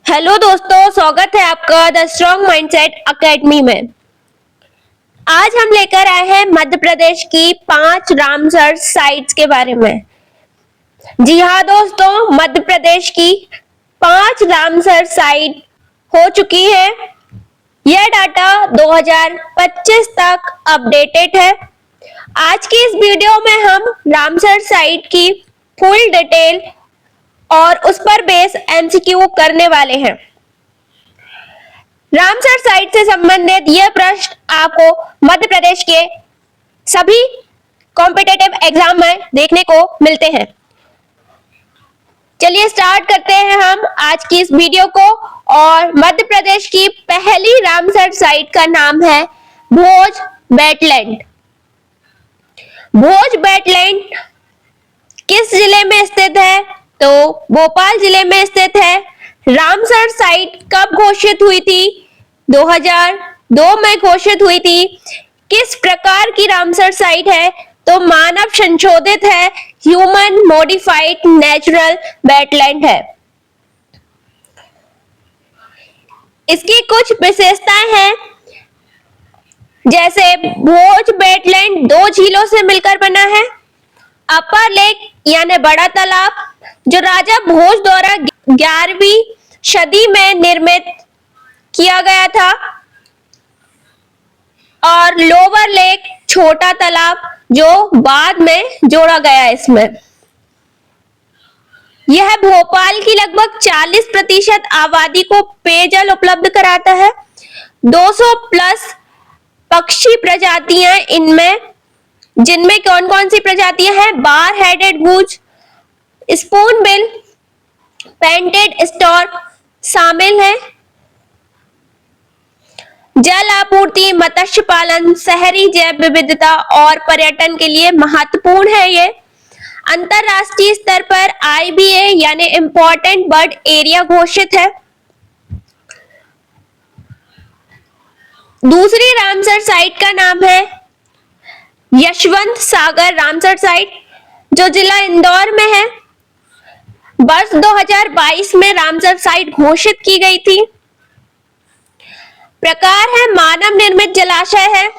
Hello दोस्तों, स्वागत है आपका द स्ट्रॉन्ग माइंडसेट एकेडमी में। आज हम लेकर आए हैं मध्य प्रदेश की 5 रामसर साइट्स के बारे में। जी हाँ दोस्तों, मध्य प्रदेश की 5 रामसर साइट हो चुकी है। यह डाटा 2025 तक अपडेटेड है। आज की इस वीडियो में हम रामसर साइट की फुल डिटेल और उस पर बेस एमसीक्यू करने वाले हैं। रामसर साइट से संबंधित यह प्रश्न आपको मध्य प्रदेश के सभी कॉम्पिटिटिव एग्जाम में देखने को मिलते हैं। चलिए स्टार्ट करते हैं हम आज की इस वीडियो को। और मध्य प्रदेश की पहली रामसर साइट का नाम है भोज वेटलैंड। भोज वेटलैंड किस जिले में स्थित है? तो भोपाल जिले में स्थित है। रामसर साइट कब घोषित हुई थी? 2002 में घोषित हुई थी। किस प्रकार की रामसर साइट है? तो मानव संशोधित है, ह्यूमन मॉडिफाइड नेचुरल वेटलैंड है। इसकी कुछ विशेषताएं हैं, जैसे भोज वेटलैंड 2 झीलों से मिलकर बना है। अपर लेक यानी बड़ा तालाब, जो राजा भोज द्वारा 11वीं सदी में निर्मित किया गया था, और लोअर लेक छोटा तालाब, जो बाद में जोड़ा गया इसमें। यह भोपाल की लगभग 40% आबादी को पेयजल उपलब्ध कराता है। 200 प्लस पक्षी प्रजातियां इनमें, जिनमें कौन कौन सी प्रजातियां हैं? Bar headed goose, spoon bill, painted stork शामिल है। जल आपूर्ति, मत्स्य पालन, शहरी जैव विविधता और पर्यटन के लिए महत्वपूर्ण है। ये अंतरराष्ट्रीय स्तर पर IBA यानी इम्पोर्टेंट बर्ड एरिया घोषित है। दूसरी रामसर साइट का नाम है यशवंत सागर रामसर साइट, जो जिला इंदौर में है। वर्ष 2022 में रामसर साइट घोषित की गई थी। प्रकार है मानव निर्मित जलाशय है।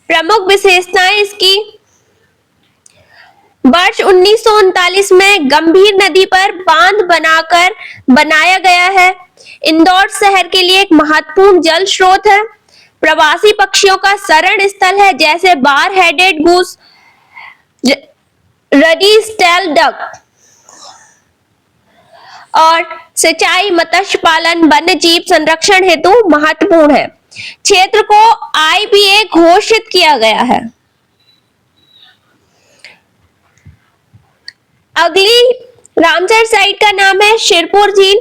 प्रमुख विशेषताएं इसकी: वर्ष 1939 में गंभीर नदी पर बांध बनाकर बनाया गया है। इंदौर शहर के लिए एक महत्वपूर्ण जल स्रोत है। प्रवासी पक्षियों का शरण स्थल है, जैसे bar headed goose, ruddy shelduck. और सिंचाई, मत्स्य पालन, वन्य जीव संरक्षण हेतु महत्वपूर्ण है। क्षेत्र को IBA घोषित किया गया है। अगली रामसर साइट का नाम है शिरपुर झील।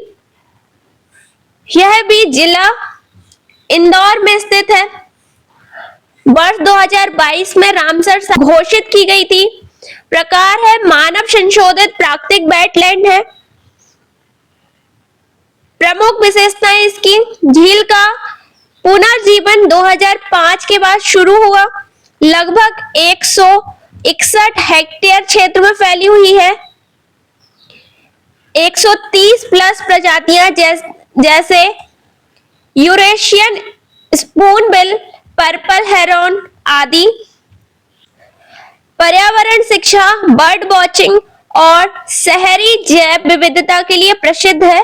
यह भी जिला इंदौर में स्थित है। वर्ष 2022 में रामसर घोषित की गई थी। प्रकार है मानव संशोधित प्राकृतिक वेटलैंड है। प्रमुख विशेषताएं इसकी: झील का पुनर्जीवन 2005 के बाद शुरू हुआ। लगभग 161 हेक्टेयर क्षेत्र में फैली हुई है। 130 प्लस प्रजातियां जैसे Eurasian spoon bill, purple Heron आदि। पर्यावरण शिक्षा, बर्ड वॉचिंग और शहरी जैव विविधता के लिए प्रसिद्ध है।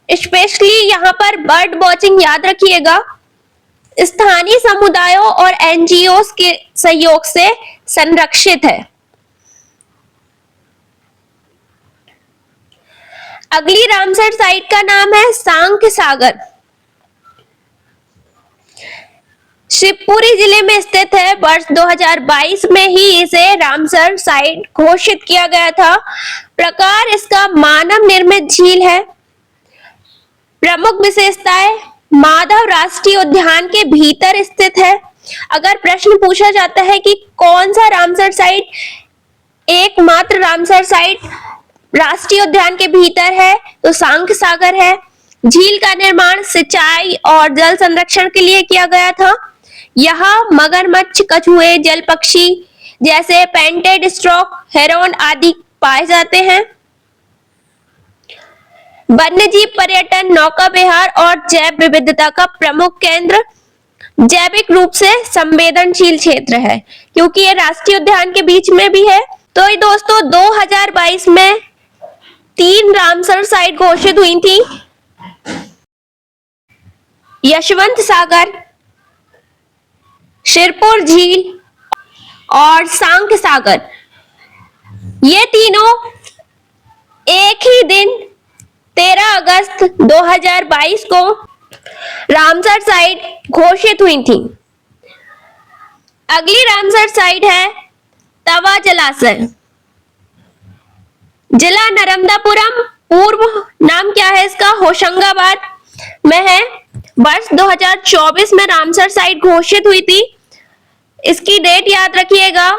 स्पेशली यहाँ पर बर्ड वॉचिंग याद रखिएगा। स्थानीय समुदायों और NGOs के सहयोग से संरक्षित है। अगली रामसर साइट का नाम है सांख्य सागर। शिवपुरी जिले में स्थित है। वर्ष 2022 में ही इसे रामसर साइट घोषित किया गया था। प्रकार इसका मानव निर्मित झील है। प्रमुख विशेषताएं: माधव राष्ट्रीय उद्यान के भीतर स्थित है। अगर प्रश्न पूछा जाता है कि कौन सा रामसर साइट एकमात्र रामसर साइट राष्ट्रीय उद्यान के भीतर है, तो सांख्य सागर है। झील का निर्माण सिंचाई और जल संरक्षण के लिए किया गया था। यहाँ मगरमच्छ, कछुए, जल पक्षी जैसे पेंटेड स्टॉर्क, हेरोन आदि पाए जाते हैं। वन्यजीव पर्यटन, नौका विहार और जैव विविधता का प्रमुख केंद्र, जैविक रूप से संवेदनशील क्षेत्र है क्योंकि ये राष्ट्रीय उद्यान के बीच में भी है। तो ये दोस्तों 2022 में 3 रामसर साइट घोषित हुई थी। यशवंत सागर, शिरपुर झील और सांख्य सागर, ये तीनों एक ही दिन 13 अगस्त 2022 को रामसर साइट घोषित हुई थी। अगली रामसर साइट है तवा जलाशय, जिला नर्मदापुरम, पूर्व नाम क्या है इसका, होशंगाबाद में है। वर्ष 2024 में रामसर साइट घोषित हुई थी। इसकी डेट याद रखिएगा,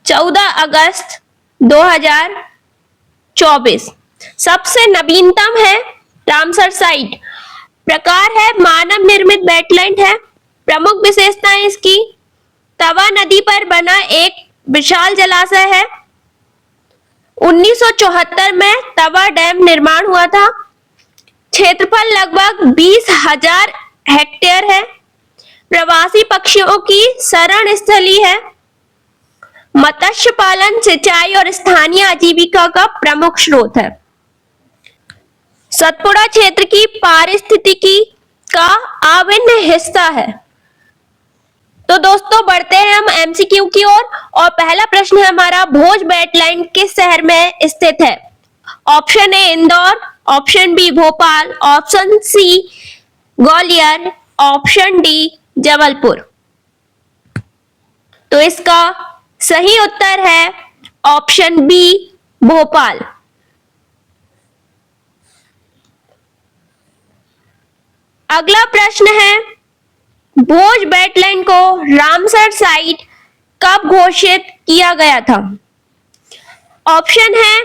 14 अगस्त 2024। सबसे नवीनतम है रामसर साइट। प्रकार है मानव निर्मित वेटलैंड है। प्रमुख विशेषताएं इसकी, तवा नदी पर बना एक विशाल जलाशय है। 1974 में तवा डैम निर्माण हुआ था। क्षेत्रफल लगभग 20,000 हेक्टेयर है। प्रवासी पक्षियों की शरण स्थली है। मत्स्य पालन, सिंचाई और स्थानीय आजीविका का प्रमुख स्रोत है। सतपुड़ा क्षेत्र की पारिस्थितिकी का अभिन्न हिस्सा है। तो दोस्तों बढ़ते हैं हम एमसीक्यू की ओर और पहला प्रश्न है हमारा, भोज वेटलैंड किस शहर में स्थित है? Option A Indore, option B Bhopal, option C Gwalior, option D Jabalpur. तो इसका सही उत्तर है ऑप्शन बी भोपाल। अगला प्रश्न है, भोज वेटलैंड को रामसर साइट कब घोषित किया गया था? ऑप्शन है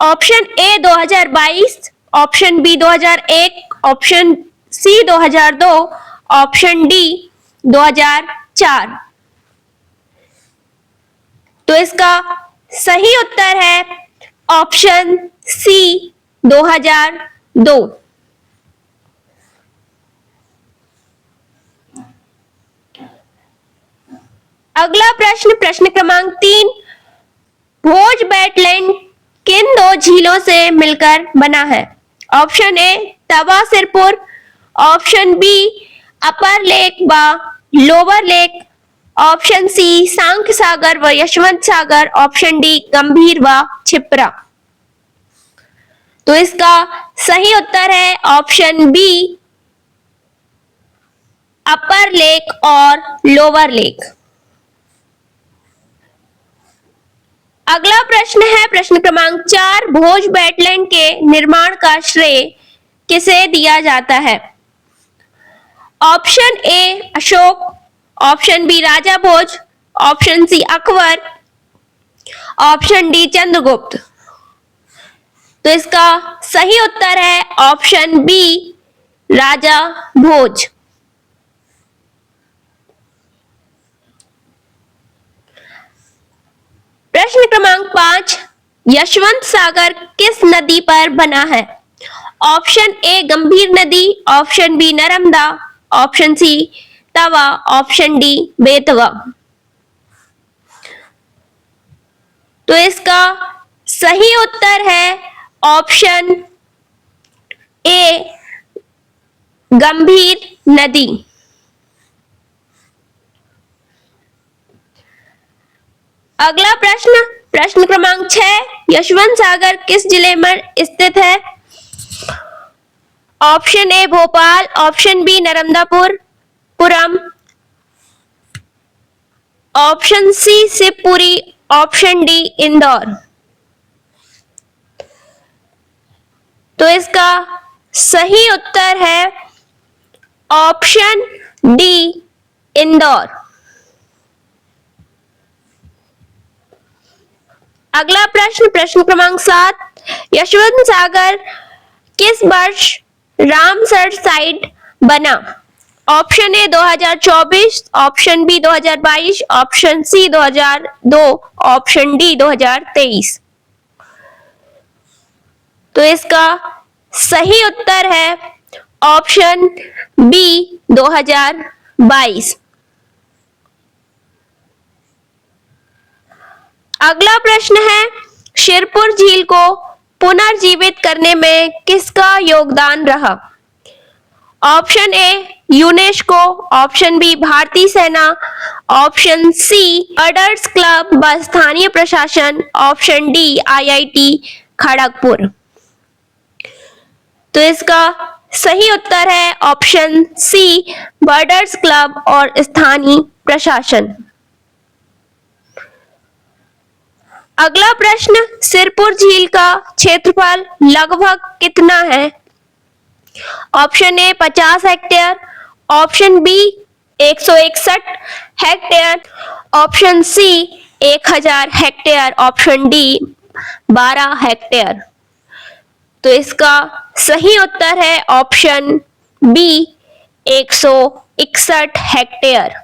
option A 2022, option B 2001, option C 2002, option D 2004। तो इसका सही उत्तर है ऑप्शन सी 2002। अगला प्रश्न, प्रश्न क्रमांक 3, भोज वेटलैंड किन 2 झीलों से मिलकर बना है? Option A Tawa Sirpur, option B upper lake व lower lake, option C Sankhya Sagar व यशवंत सागर, ऑप्शन डी गंभीर व छिप्रा। तो इसका सही उत्तर है ऑप्शन बी अपर लेक और लोअर लेक। अगला प्रश्न है प्रश्न क्रमांक 4, भोज वेटलैंड के निर्माण का श्रेय किसे दिया जाता है? Option A Ashok, option B Raja Bhoj, option C Akbar, option D Chandragupta. तो इसका सही उत्तर है ऑप्शन बी राजा भोज। प्रश्न क्रमांक 5, यशवंत सागर किस नदी पर बना है? ऑप्शन ए गंभीर नदी, option B Narmada, option C Tawa, option D Betwa. तो इसका सही उत्तर है ऑप्शन ए गंभीर नदी। अगला प्रश्न, प्रश्न क्रमांक 6, यशवंत सागर किस जिले में स्थित है? Option A Bhopal, option B Narmadapuram, option C Shivpuri, option D Indore. तो इसका सही उत्तर है ऑप्शन डी इंदौर। अगला प्रश्न, प्रश्न क्रमांक 7, यशवंत सागर किस वर्ष रामसर साइट बना? Option A 2024, option B 2022, option C 2002, option D 2023। तो तो इसका सही उत्तर है ऑप्शन बी 2022। अगला प्रश्न है, शिरपुर झील को पुनर्जीवित करने में किसका योगदान रहा? Option A UNESCO, option B भारतीय सेना, ऑप्शन सी अडर्स क्लब व स्थानीय प्रशासन, ऑप्शन डी आईआईटी खड़गपुर। तो इसका सही उत्तर है ऑप्शन सी बर्डर्स क्लब और स्थानीय प्रशासन। अगला प्रश्न, सिरपुर झील का क्षेत्रफल लगभग कितना है? Option A 50 hectare, option B 161 hectare, option C 1000 hectare, option D 12 hectare. तो इसका सही उत्तर है ऑप्शन बी 161 हेक्टेयर।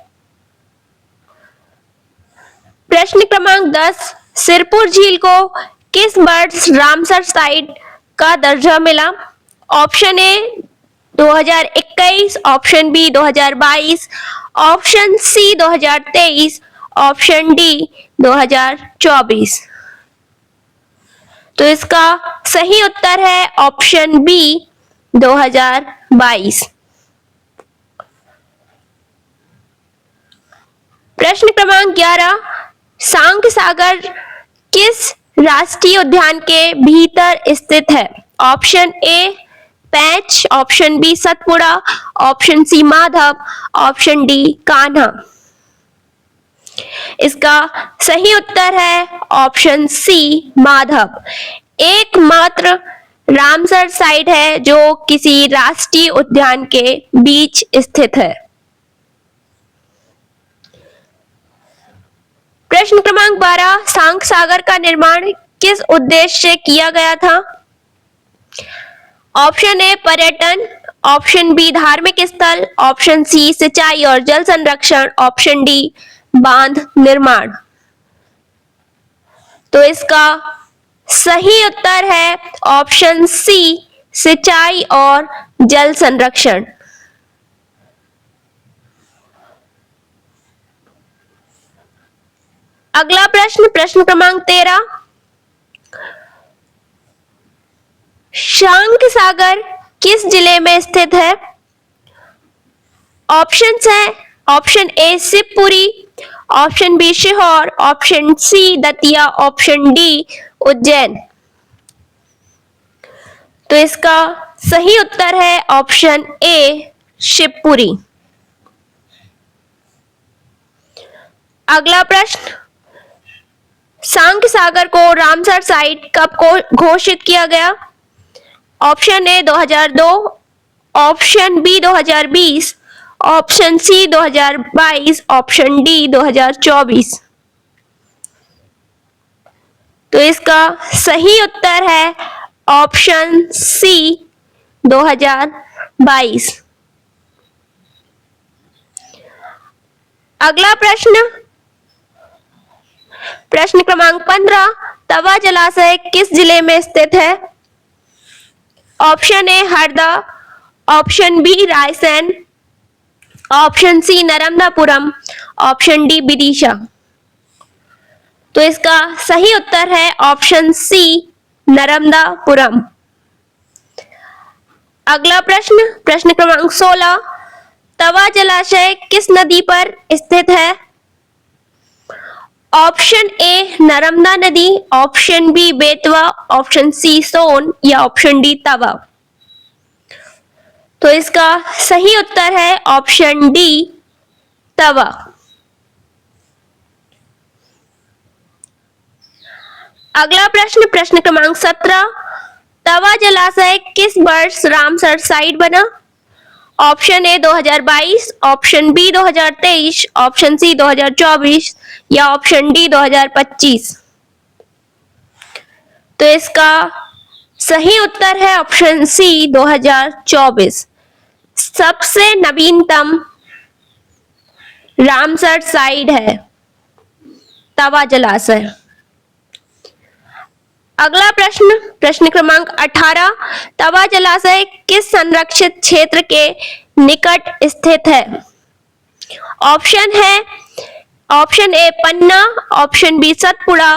प्रश्न क्रमांक 10, सिरपुर झील को किस वर्ष रामसर साइट का दर्जा मिला? Option A 2021, option B 2022, option C 2023, option D 2024। तो इसका सही उत्तर है ऑप्शन बी 2022। प्रश्न क्रमांक 11, सांक सागर किस राष्ट्रीय उद्यान के भीतर स्थित है? Option A Pench, option B Satpura, option C Madhav, option D Kanha. इसका सही उत्तर है ऑप्शन सी माधव। एकमात्र रामसर साइट है जो किसी राष्ट्रीय उद्यान के बीच स्थित है। प्रश्न क्रमांक 12, सांक सागर का निर्माण किस उद्देश्य से किया गया था? ऑप्शन ए पर्यटन, ऑप्शन बी धार्मिक स्थल, ऑप्शन सी सिंचाई और जल संरक्षण, ऑप्शन डी बांध निर्माण। तो इसका सही उत्तर है ऑप्शन सी सिंचाई और जल संरक्षण। अगला प्रश्न, प्रश्न क्रमांक 13, सांक सागर किस जिले में स्थित है? ऑप्शन है option A Shivpuri, option B Sehore, option C Datia, option D Ujjain. तो इसका सही उत्तर है ऑप्शन ए शिवपुरी। अगला प्रश्न, सांक सागर को रामसर साइट कब घोषित किया गया? Option A 2002, option B 2020, option C 2022, option D 2024। तो इसका सही उत्तर है ऑप्शन सी 2022। अगला प्रश्न, प्रश्न क्रमांक 15, तवा जलाशय किस जिले में स्थित है? Option A Harda, option B Raisen, option C Narmadapuram, option D Vidisha. तो इसका सही उत्तर है ऑप्शन सी नर्मदापुरम। अगला प्रश्न, प्रश्न क्रमांक 16, तवा जलाशय किस नदी पर स्थित है? ऑप्शन ए नर्मदा नदी, option B Betwa, option C Son या ऑप्शन डी तवा। तो इसका सही उत्तर है ऑप्शन डी तवा। अगला प्रश्न, प्रश्न क्रमांक 17, तवा जलाशय किस वर्ष रामसर साइट बना? Option A 2022, option B 2023, option C 2024 या ऑप्शन डी 2025। तो इसका सही उत्तर है ऑप्शन सी 2024। सबसे नवीनतम रामसर साइट है तवा जलाशय। अगला प्रश्न, प्रश्न क्रमांक 18, तवा जलाशय किस संरक्षित क्षेत्र के निकट स्थित है? ऑप्शन है, option A Panna, option B Satpura,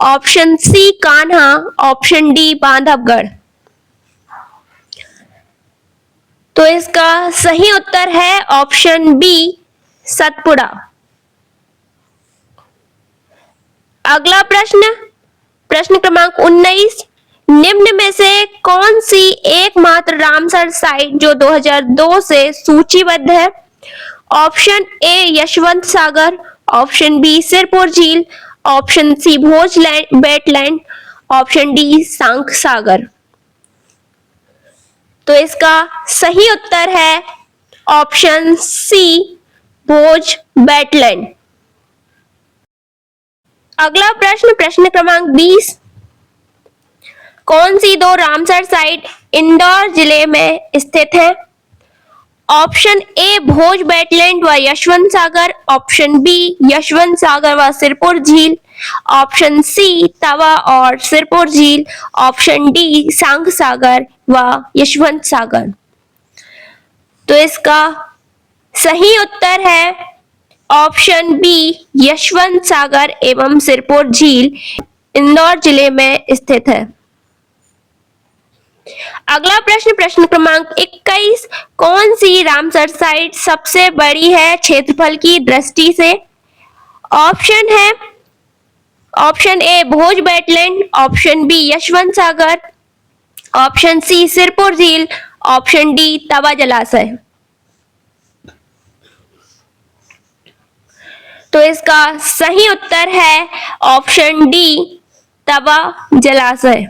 option C Kanha, option D Bandhavgarh. तो इसका सही उत्तर है ऑप्शन बी सतपुड़ा। अगला प्रश्न, प्रश्न क्रमांक 19, निम्न में से कौन सी एकमात्र रामसर साइट जो 2002 से सूचीबद्ध है? Option A Yashwant Sagar, option B Sirpur झील, option C Bhoj wetland, option D Sankh Sagar. तो इसका सही उत्तर है ऑप्शन सी भोज वेटलैंड। अगला प्रश्न, प्रश्न क्रमांक 20, कौन सी दो रामसर साइट इंदौर जिले में स्थित है? ऑप्शन ए भोज वेटलैंड व यशवंत सागर, ऑप्शन बी यशवंत सागर व सिरपुर झील, ऑप्शन सी तवा और सिरपुर झील, ऑप्शन डी सांख सागर व यशवंत सागर। तो इसका सही उत्तर है ऑप्शन बी यशवंत सागर एवं सिरपुर झील इंदौर जिले में स्थित है। अगला प्रश्न, प्रश्न क्रमांक 21, कौन सी रामसर साइट सबसे बड़ी है क्षेत्रफल की दृष्टि से? ऑप्शन है, option A Bhoj wetland, option B Yashwant Sagar, option C Sirpur झील, ऑप्शन डी तवा जलाशय। तो इसका सही उत्तर है ऑप्शन डी तवा जलाशय।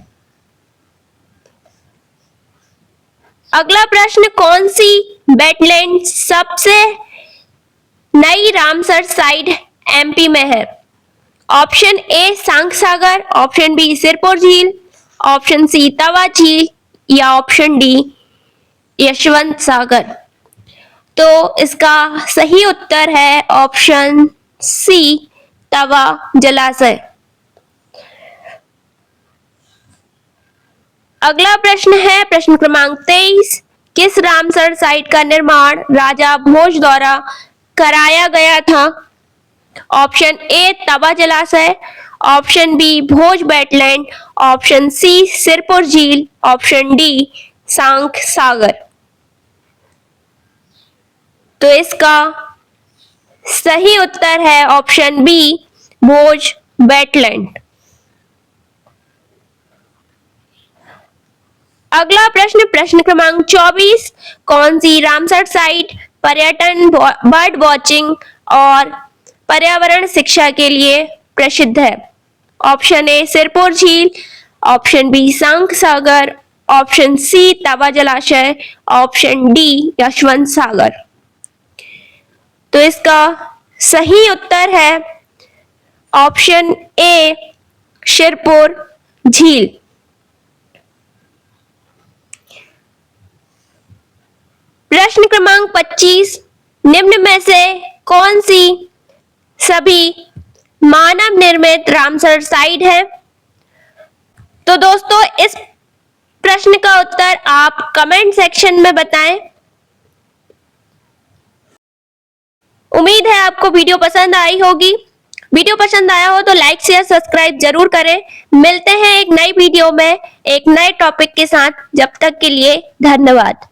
अगला प्रश्न, कौन सी वेटलैंड सबसे नई रामसर साइट एमपी में है? Option A Sankh Sagar, option B Sirpur झील, ऑप्शन सी तवा झील या ऑप्शन डी यशवंत सागर। तो इसका सही उत्तर है ऑप्शन सी तवा जलाशय। अगला प्रश्न है, प्रश्न क्रमांक 23, किस रामसर साइट का निर्माण राजा भोज द्वारा कराया गया था? ऑप्शन ए तवा जलाशय, ऑप्शन बी भोज वेटलैंड, ऑप्शन सी सिरपुर झील, ऑप्शन डी सांख सागर। तो इसका सही उत्तर है ऑप्शन बी भोज वेटलैंड। अगला प्रश्न, प्रश्न क्रमांक 24, कौन सी रामसर साइट पर्यटन, बर्ड वॉचिंग और पर्यावरण शिक्षा के लिए प्रसिद्ध है? ऑप्शन ए सिरपुर झील, ऑप्शन बी सांख सागर, ऑप्शन सी तवा जलाशय, ऑप्शन डी यशवंत सागर। तो इसका सही उत्तर है ऑप्शन ए सिरपुर झील। प्रश्न क्रमांक 25, निम्न में से कौन सी सभी मानव निर्मित रामसर साइट है? तो दोस्तों इस प्रश्न का उत्तर आप कमेंट सेक्शन में बताएं। उम्मीद है आपको वीडियो पसंद आई होगी। वीडियो पसंद आया हो तो लाइक शेयर सब्सक्राइब जरूर करें। मिलते हैं एक नई वीडियो में एक नए टॉपिक के साथ। जब तक के लिए धन्यवाद।